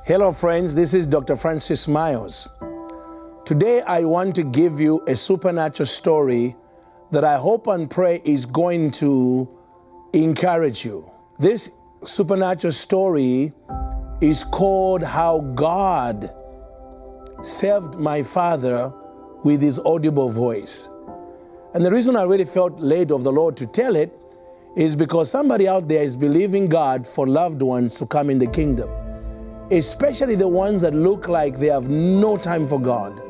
Hello friends, this is Dr. Francis Miles. Today I want to give you a supernatural story that I hope and pray is going to encourage you. This supernatural story is called How God Saved My Father with His Audible Voice. And the reason I really felt led of the Lord to tell it is because somebody out there is believing God for loved ones to come in the kingdom, especially the ones that look like they have no time for God.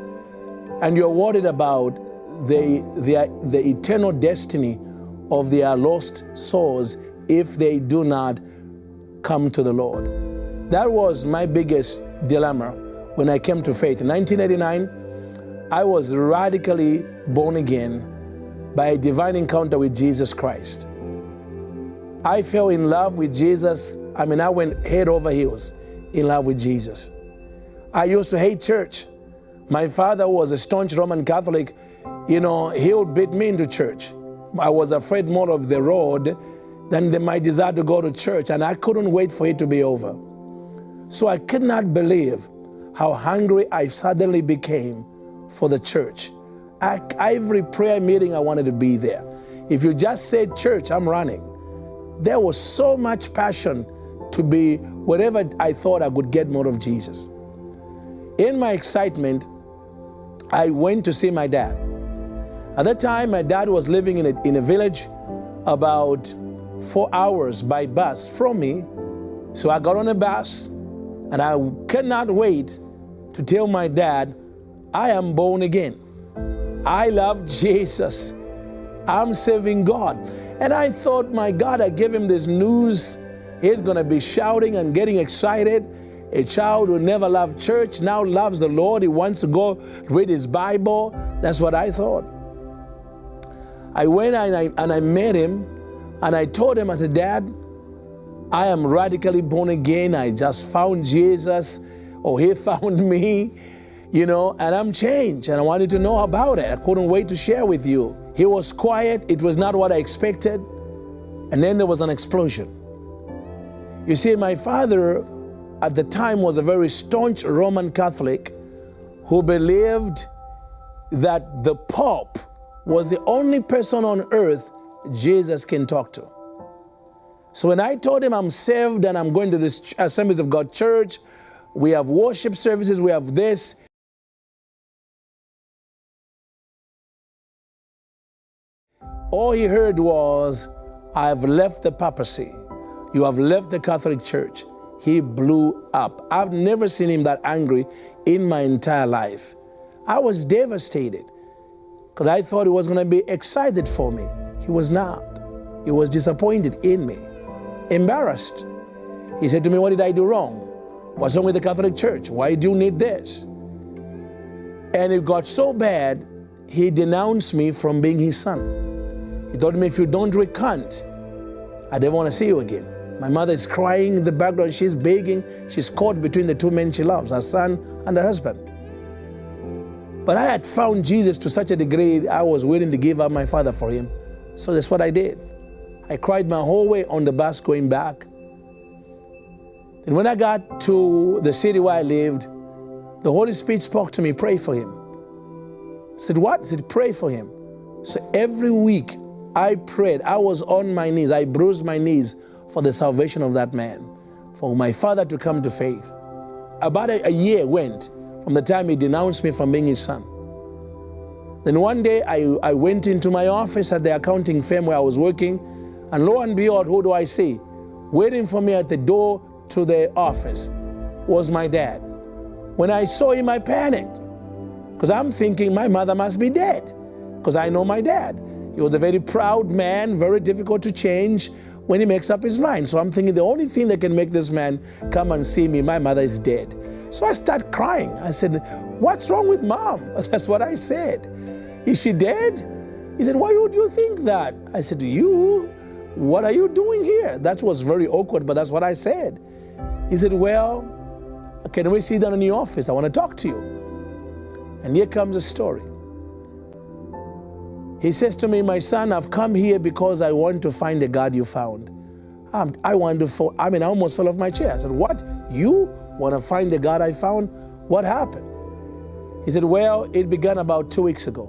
And you're worried about the eternal destiny of their lost souls if they do not come to the Lord. That was my biggest dilemma when I came to faith. In 1989, I was radically born again by a divine encounter with Jesus Christ. I fell in love with Jesus. I went head over heels in love with Jesus. I used to hate church. My father was a staunch Roman Catholic. He would beat me into church. I was afraid more of the road than my desire to go to church, and I couldn't wait for it to be over. So I could not believe how hungry I suddenly became for the church. At every prayer meeting, I wanted to be there. If you just said church, I'm running. There was so much passion to be wherever I thought I would get more of Jesus. In my excitement, I went to see my dad. At that time, my dad was living in a village about 4 hours by bus from me. So I got on a bus, and I could not wait to tell my dad, I am born again. I love Jesus. I'm serving God. And I thought, my God, I gave him this news. He's going to be shouting and getting excited. A child who never loved church now loves the Lord. He wants to go read his Bible. That's what I thought. I went and I met him, and I told him, I said, Dad, I am radically born again. I just found Jesus, or he found me, and I'm changed, and I wanted to know about it. I couldn't wait to share with you. He was quiet. It was not what I expected. And then there was an explosion. You see, my father at the time was a very staunch Roman Catholic who believed that the Pope was the only person on earth Jesus can talk to. So when I told him I'm saved and I'm going to this Assemblies of God church, we have worship services, we have this. All he heard was, I've left the papacy. You have left the Catholic Church. He blew up. I've never seen him that angry in my entire life. I was devastated because I thought he was going to be excited for me. He was not. He was disappointed in me, embarrassed. He said to me, what did I do wrong? What's wrong with the Catholic Church? Why do you need this? And it got so bad, he denounced me from being his son. He told me, if you don't recant, I never want to see you again. My mother is crying in the background. She's begging. She's caught between the two men she loves, her son and her husband. But I had found Jesus to such a degree, I was willing to give up my father for him. So that's what I did. I cried my whole way on the bus going back. And when I got to the city where I lived, the Holy Spirit spoke to me, pray for him. I said, what? He said, pray for him. So every week I prayed. I was on my knees. I bruised my knees for the salvation of that man, for my father to come to faith. About a year went from the time he denounced me from being his son. Then one day I went into my office at the accounting firm where I was working, and lo and behold, who do I see? Waiting for me at the door to the office was my dad. When I saw him, I panicked because I'm thinking my mother must be dead, because I know my dad. He was a very proud man, very difficult to change when he makes up his mind. So I'm thinking the only thing that can make this man come and see me, my mother is dead. So I started crying. I said, what's wrong with mom? That's what I said. Is she dead? He said, why would you think that? I said, what are you doing here? That was very awkward, but that's what I said. He said, well, can we sit down in the office? I want to talk to you. And here comes the story. He says to me, my son, I've come here because I want to find the God you found. I almost fell off my chair. I said, what? You Want to find the God I found? What happened? He said, well, it began about 2 weeks ago.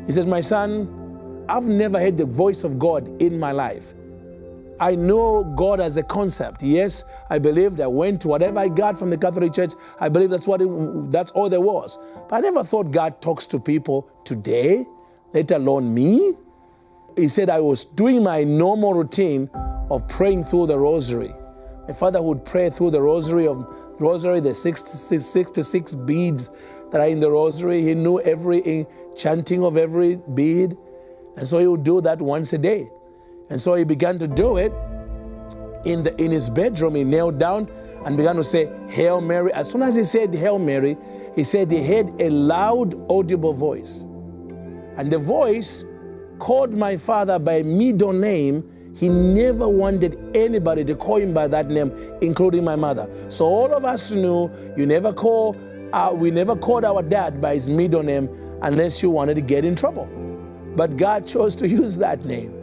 He says, my son, I've never heard the voice of God in my life. I know God as a concept. Yes, I believed. I went to whatever I got from the Catholic Church. I believe that's all there was. But I never thought God talks to people today, let alone me. He said I was doing my normal routine of praying through the rosary. My father would pray through the rosary, the 66 beads that are in the rosary. He knew every chanting of every bead. And so he would do that once a day. And so he began to do it in his bedroom. He knelt down and began to say, Hail Mary. As soon as he said Hail Mary, he said he heard a loud, audible voice. And the voice called my father by middle name. He never wanted anybody to call him by that name, including my mother. So all of us knew we never called our dad by his middle name unless you wanted to get in trouble. But God chose to use that name.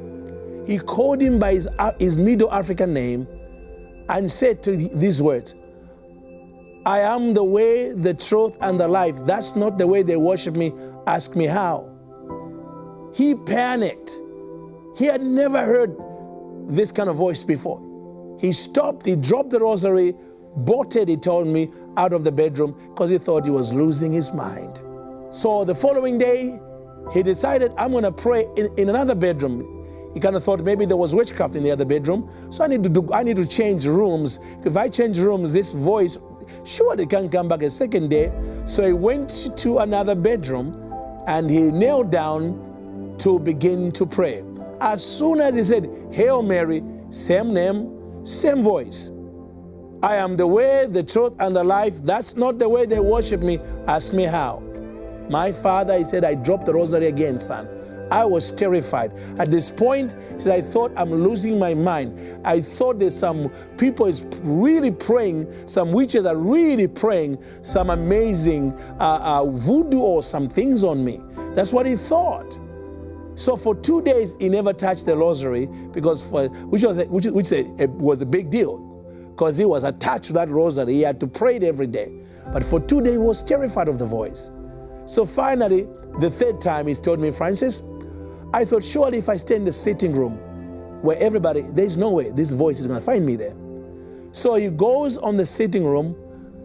He called him by his Middle African name and said to these words, I am the way, the truth, and the life. That's not the way they worship me. Ask me how. He panicked. He had never heard this kind of voice before. He stopped, he dropped the rosary, bolted, he told me, out of the bedroom because he thought he was losing his mind. So the following day, he decided, I'm going to pray in another bedroom. He kind of thought maybe there was witchcraft in the other bedroom. So I need to change rooms. If I change rooms, this voice surely can come back a second day. So he went to another bedroom and he knelt down to begin to pray. As soon as he said, Hail Mary, same name, same voice. I am the way, the truth, and the life. That's not the way they worship me. Ask me how. My father, he said, I dropped the rosary again, son. I was terrified. At this point, he said, I thought I'm losing my mind. I thought there's some people is really praying, some witches are really praying some amazing voodoo or some things on me. That's what he thought. So for 2 days, he never touched the rosary because which was a big deal because he was attached to that rosary. He had to pray it every day. But for 2 days, he was terrified of the voice. So finally, the third time, he told me, Francis, I thought surely if I stay in the sitting room where everybody, there's no way this voice is going to find me there. So he goes on the sitting room,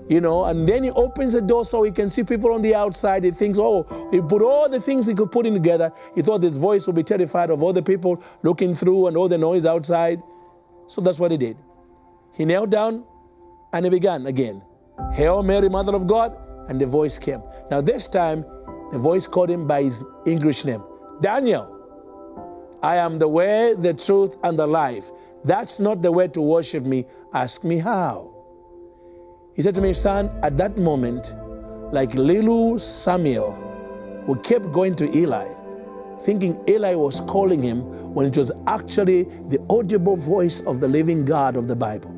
and then he opens the door so he can see people on the outside. He thinks, he put all the things he could put in together. He thought this voice would be terrified of all the people looking through and all the noise outside. So that's what he did. He knelt down and he began again. Hail Mary, Mother of God, and the voice came. Now this time, the voice called him by his English name. Daniel, I am the way, the truth, and the life. That's not the way to worship me. Ask me how. He said to me, son, at that moment, like little Samuel, who kept going to Eli, thinking Eli was calling him when it was actually the audible voice of the living God of the Bible.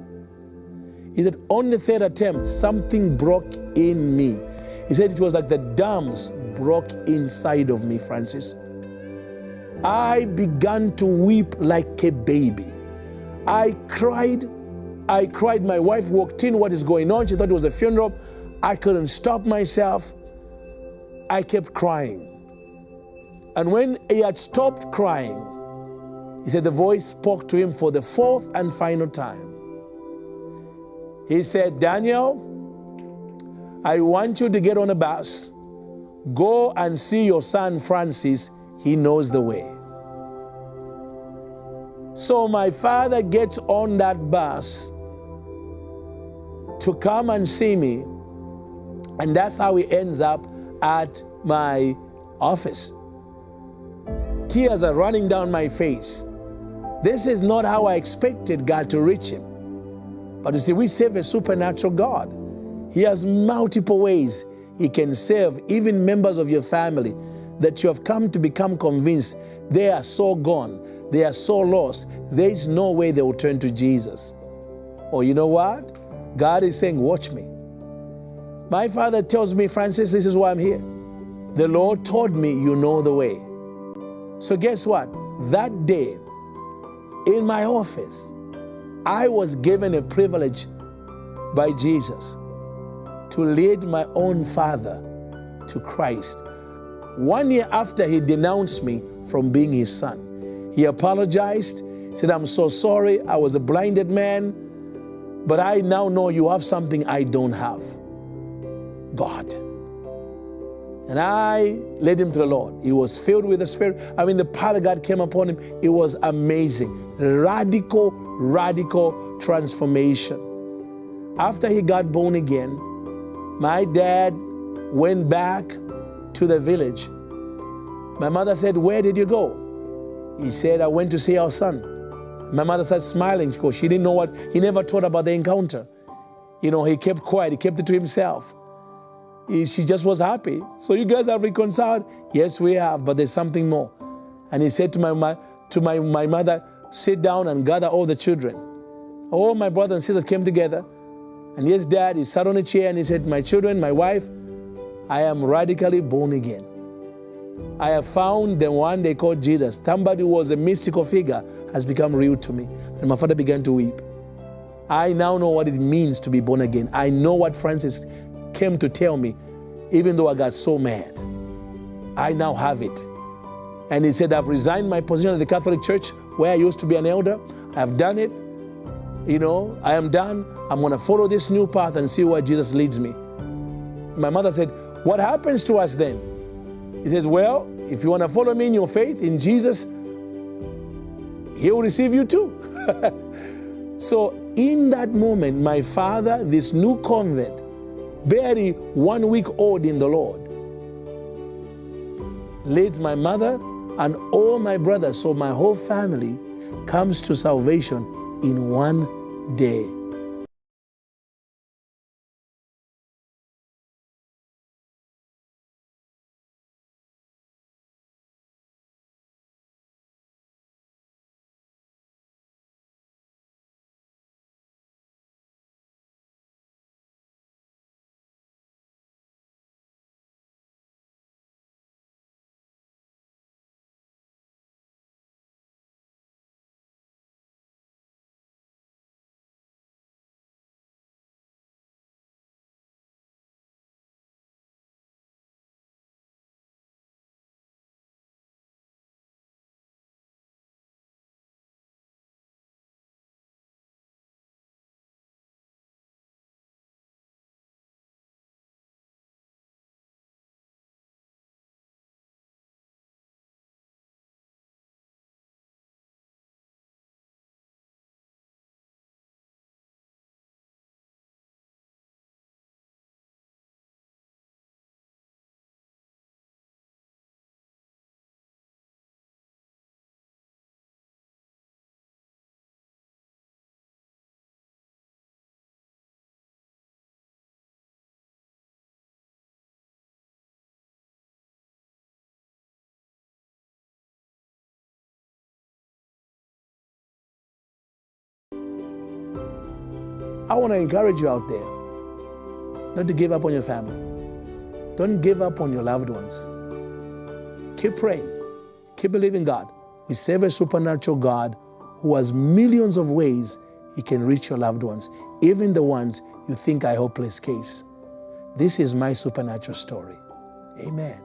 He said, on the third attempt, something broke in me. He said it was like the dams broke inside of me, Francis. I began to weep like a baby. I cried. My wife walked in, what is going on? She thought it was a funeral. I couldn't stop myself. I kept crying. And when he had stopped crying, he said the voice spoke to him for the fourth and final time. He said, Daniel, I want you to get on a bus. Go and see your son Francis. He knows the way. So my father gets on that bus to come and see me. And that's how he ends up at my office. Tears are running down my face. This is not how I expected God to reach him. But you see, we serve a supernatural God. He has multiple ways he can save even members of your family that you have come to become convinced they are so gone, they are so lost, there is no way they will turn to Jesus. Or you know what? God is saying, watch me. My father tells me, Francis, this is why I'm here. The Lord told me you know the way. So guess what? That day, in my office, I was given a privilege by Jesus to lead my own father to Christ. 1 year after he denounced me from being his son, he apologized, said, "I'm so sorry, I was a blinded man, but I now know you have something I don't have, God." And I led him to the Lord. He was filled with the Spirit. I mean, the power of God came upon him. It was amazing. Radical, radical transformation. After he got born again, my dad went back to the village. My mother said, "Where did you go?" He said, "I went to see our son." My mother started smiling because she didn't know what, he never thought about the encounter. You know, he kept quiet, he kept it to himself. She just was happy. "So you guys have reconciled?" "Yes, we have, but there's something more." And he said to my mother, "Sit down and gather all the children." All my brothers and sisters came together. And yes, Dad, he sat on a chair and he said, "My children, my wife, I am radically born again. I have found the one they call Jesus. Somebody who was a mystical figure has become real to me." And my father began to weep. I now know what it means to be born again. I know what Francis came to tell me, even though I got so mad. I now have it. And he said, "I've resigned my position at the Catholic Church where I used to be an elder. I've done it. You know, I am done. I'm going to follow this new path and see where Jesus leads me." My mother said, "What happens to us then?" He says, "Well, if you want to follow me in your faith in Jesus, He'll receive you too." So in that moment, my father, this new convert, barely 1 week old in the Lord, leads my mother and all my brothers, so my whole family comes to salvation in 1 day. I want to encourage you out there not to give up on your family. Don't give up on your loved ones. Keep praying. Keep believing God. We serve a supernatural God who has millions of ways He can reach your loved ones, even the ones you think are a hopeless case. This is my supernatural story. Amen.